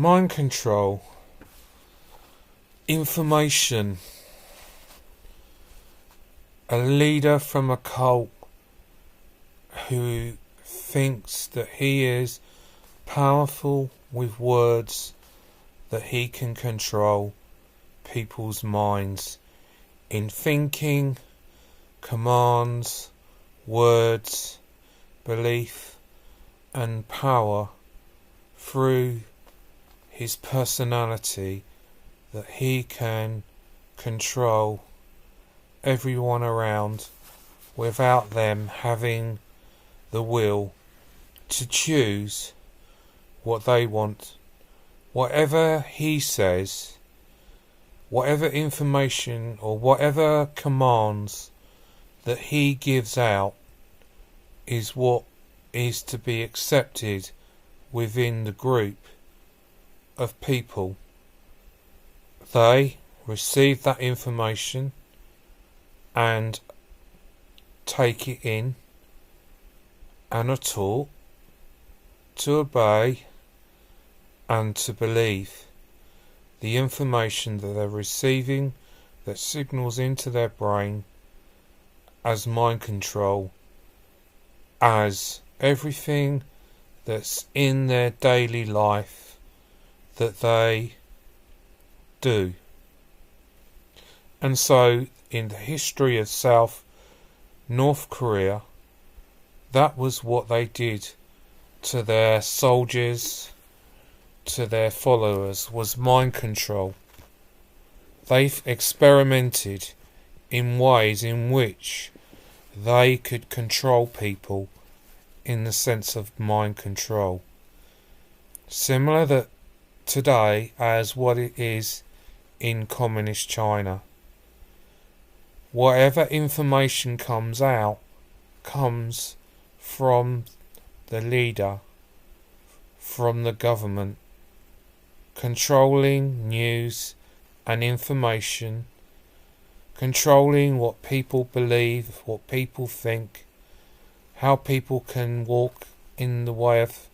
Mind control, information, a leader from a cult who thinks that he is powerful with words, that he can control people's minds in thinking, commands, words, belief and power through his personality, that he can control everyone around without them having the will to choose what they want. Whatever he says, whatever information or whatever commands that he gives out is what is to be accepted within the group of people. They receive that information and take it in and are taught to obey and to believe the information that they're receiving, that signals into their brain as mind control, as everything that's in their daily life that they do. And so in the history of North Korea, that was what they did to their soldiers, to their followers, was mind control. They've experimented in ways in which they could control people in the sense of mind control. Similar that today as what it is in communist China. Whatever information comes out comes from the leader, from the government, controlling news and information, controlling what people believe, what people think, how people can walk in the way of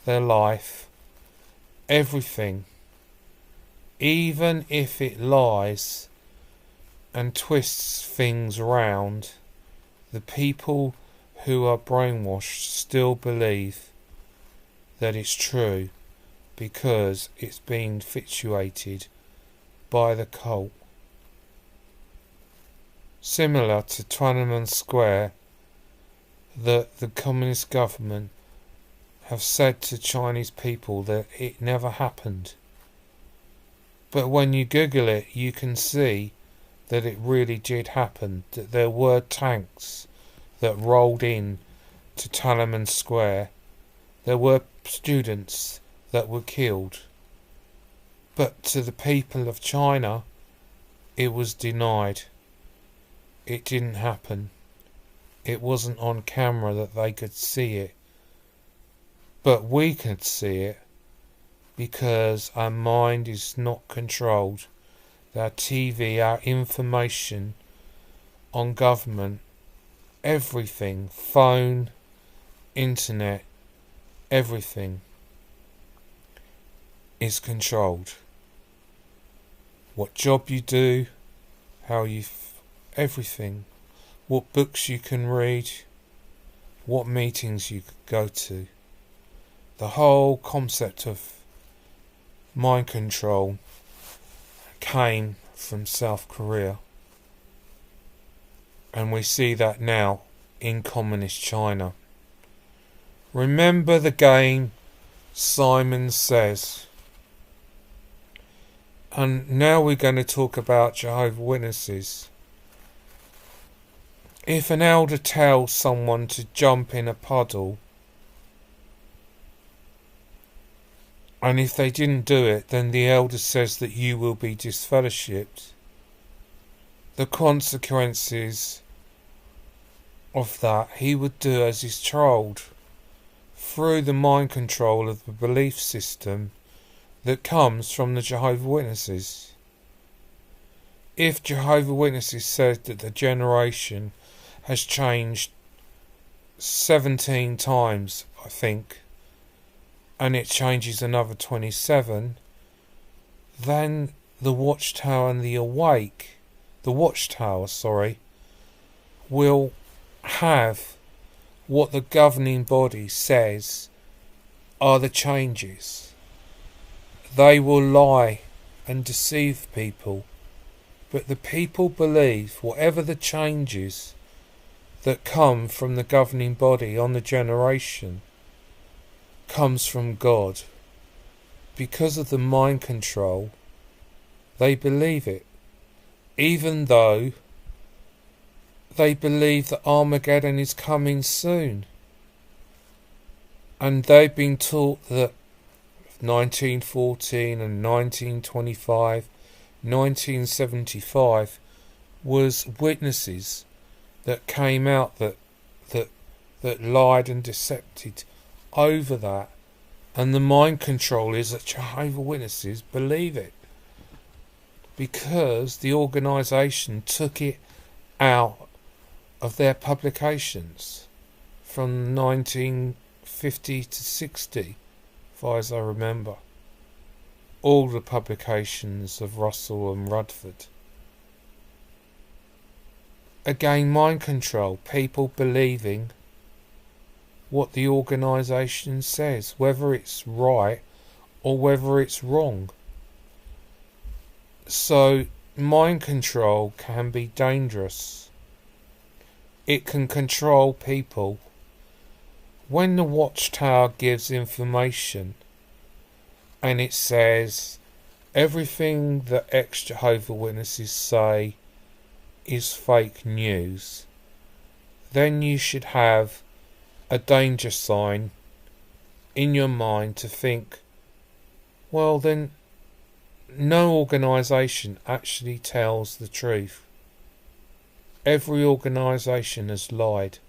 their life, everything, even if it lies and twists things round, the people who are brainwashed still believe that it's true because it's been fituated by the cult. Similar to Tiananmen Square, that the communist government have said to Chinese people that it never happened. But when you Google it, you can see that it really did happen, that there were tanks that rolled in to Tiananmen Square. There were students that were killed. But to the people of China, it was denied. It didn't happen. It wasn't on camera that they could see it. But we could see it because our mind is not controlled. Our TV, our information on government, everything, phone, internet, everything is controlled. What job you do, how you, everything, what books you can read, what meetings you could go to. The whole concept of mind control came from South Korea. And we see that now in communist China. Remember the game Simon Says. And now we're going to talk about Jehovah's Witnesses. If an elder tells someone to jump in a puddle, and if they didn't do it, then the elder says that you will be disfellowshipped. The consequences of that, he would do as he's told, through the mind control of the belief system that comes from the Jehovah's Witnesses. If Jehovah's Witnesses said that the generation has changed 17 times, I think, and it changes another 27, then the watchtower and the watchtower, will have what the governing body says are the changes. They will lie and deceive people, but the people believe whatever the changes that come from the governing body on the generation comes from God. Because of the mind control, they believe it, even though they believe that Armageddon is coming soon. And they've been taught that 1914 and 1925, 1975 was witnesses that came out that lied and decepted over that. And the mind control is that Jehovah Witnesses believe it, because the organisation took it out of their publications from 1950 to 60, far as I remember. All the publications of Russell and Rutherford. Again, mind control, people believing what the organisation says, whether it's right or whether it's wrong. So mind control can be dangerous. It can control people. When the watchtower gives information and it says everything that ex-Jehovah Witnesses say is fake news, then you should have a danger sign in your mind to think, well then, no organisation actually tells the truth. Every organisation has lied.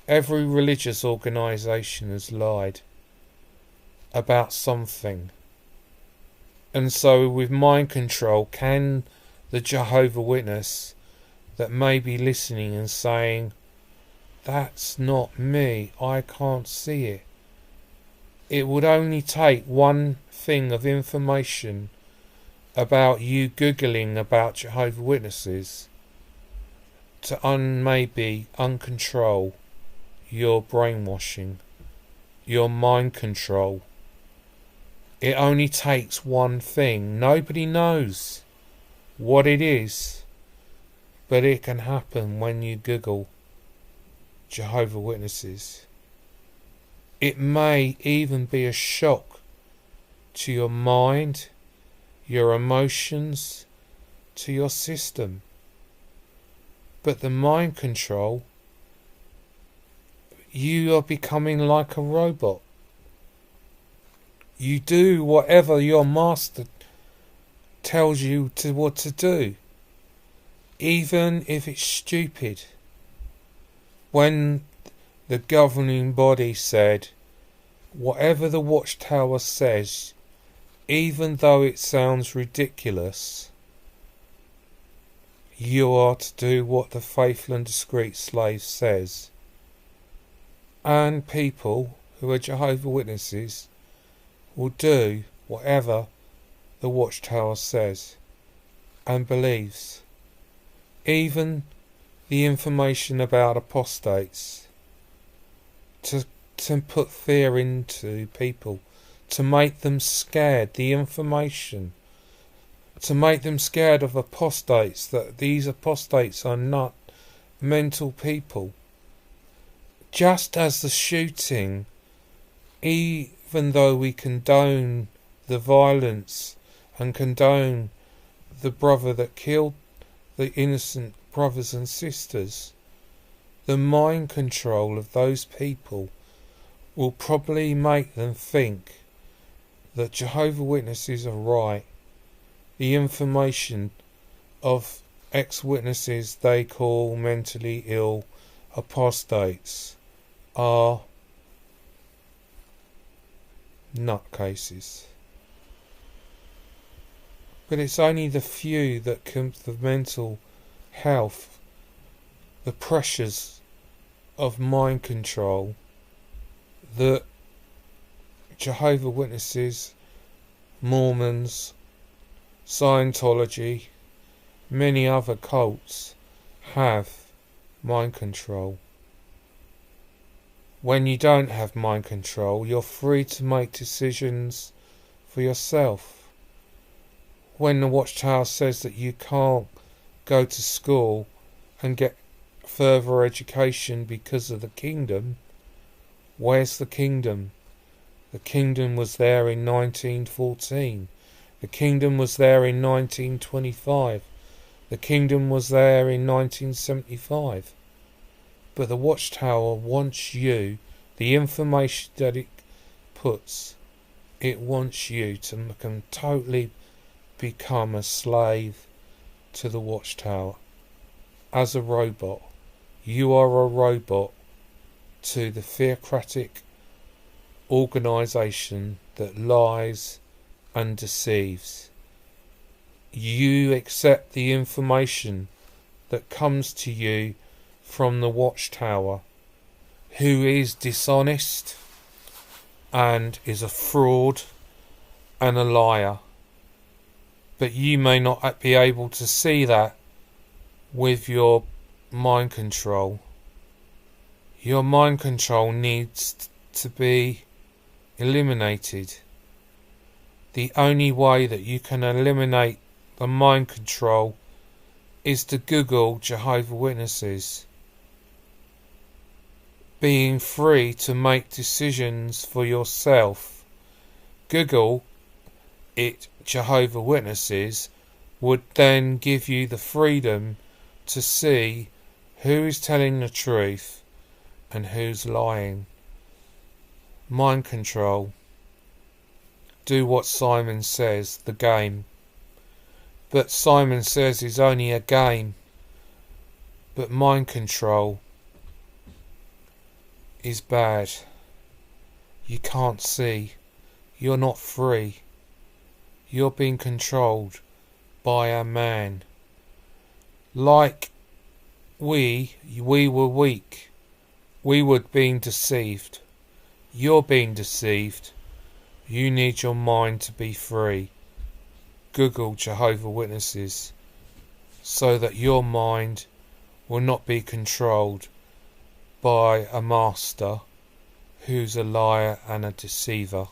Every religious organisation has lied about something. And so with mind control, can the Jehovah Witness that may be listening and saying, that's not me, I can't see it. It would only take one thing of information about you Googling about Jehovah Witnesses to maybe uncontrol your brainwashing, your mind control. It only takes one thing. Nobody knows what it is, but it can happen when you Google Jehovah Witnesses. It may even be a shock to your mind, your emotions, to your system. But the mind control, you are becoming like a robot. You do whatever your master tells you what to do, even if it's stupid. When the governing body said, whatever the watchtower says, even though it sounds ridiculous, you are to do what the faithful and discreet slave says. And people who are Jehovah Witnesses will do whatever the watchtower says and believes. Even the information about apostates, to put fear into people, to make them scared, the information, to make them scared of apostates, that these apostates are not mental people. Just as the shooting, even though we condone the violence and condone the brother that killed the innocent brothers and sisters, the mind control of those people will probably make them think that Jehovah Witnesses are right. The information of ex-witnesses they call mentally ill apostates are nutcases. But it's only the few that come to the mental health, the pressures of mind control, that Jehovah Witnesses, Mormons, Scientology, many other cults have mind control. When you don't have mind control, you're free to make decisions for yourself. When the Watchtower says that you can't go to school and get further education because of the kingdom, where's the kingdom? The kingdom was there in 1914. The kingdom was there in 1925. The kingdom was there in 1975. But the Watchtower wants you, the information that it puts, it wants you to totally become a slave to the Watchtower. As a robot. You are a robot to the theocratic organisation that lies and deceives. You accept the information that comes to you from the Watchtower, who is dishonest and is a fraud and a liar. But you may not be able to see that with your mind control. Your mind control needs to be eliminated. The only way that you can eliminate the mind control is to Google Jehovah Witnesses. Being free to make decisions for yourself. Google it, Jehovah Witnesses, would then give you the freedom to see who is telling the truth and who's lying. Mind control. Do what Simon says, the game. But Simon says it's only a game. But mind control is bad. You can't see. You're not free. You're being controlled by a man. Like we were weak. We were being deceived. You're being deceived. You need your mind to be free. Google Jehovah Witnesses so that your mind will not be controlled by a master who's a liar and a deceiver.